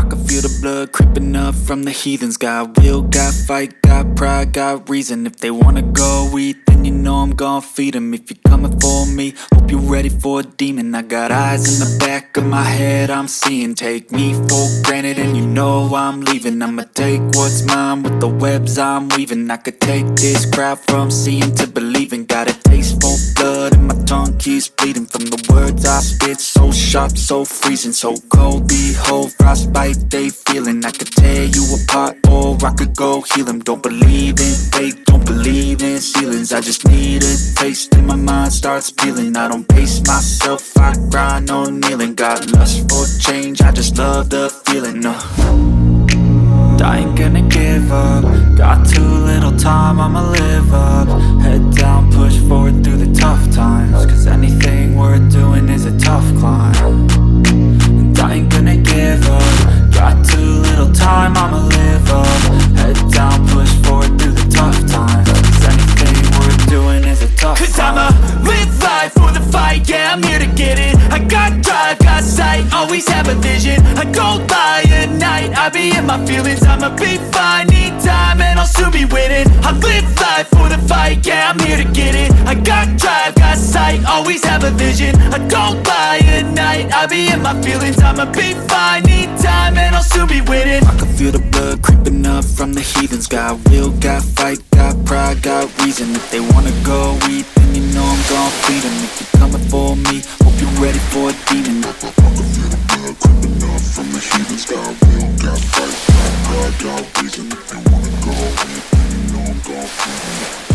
can feel the blood creeping up from the heathens. Got will, got fight, got pride, got reason. If they wanna go eat, then you know I'm gon' feed them. If you're coming for me, hope you're ready for a demon. I got eyes in the back of my head, I'm seeing. Take me for granted and you know I'm leaving. I'ma take what's mine with the webs I'm weaving. I could take this crowd from seeing to believing. Got a taste for blood and my tongue keeps bleeding from the words I spit. So sharp, so freezing, so cold. Behold, frostbite they feeling. I could tear you apart or I could go heal them. Don't believe in fate, don't believe in ceilings. I just need a taste and my mind starts peeling. I don't pace myself, I grind on kneeling. Got lust for change, I just love the feeling. I ain't gonna give up. Got too little time, I'ma live up. Head down, push forward through the tough times. Cause anything worth doing is a tough climb. And I ain't gonna give up. Got too little time, I'ma live up. Head down, push forward through the tough times. Cause anything worth doing is a tough climb. Cause I'ma live life for the fight, yeah, I'm here to get it. I got drive, got sight, always have a vision. I don't lie at night, I be in my feelings. I'ma be fine, need time and I'll soon be winning. I live life for the fight, yeah, I'm here to get it. I got drive, got sight, always have a vision. I don't lie at night, I be in my feelings. I'ma be fine, need time and I'll soon be winning. I can feel the blood creeping up from the heathens. Got will, got fight, got pride, got reason. If they wanna go eat, then you know I'm gon' feed them. If you're coming for me, hope you're ready for a demon. I can feel the blood creeping up from the heathens. Got will, got fight, got pride, got reason. If they wanna go eat, then you know I'm gon' feed them.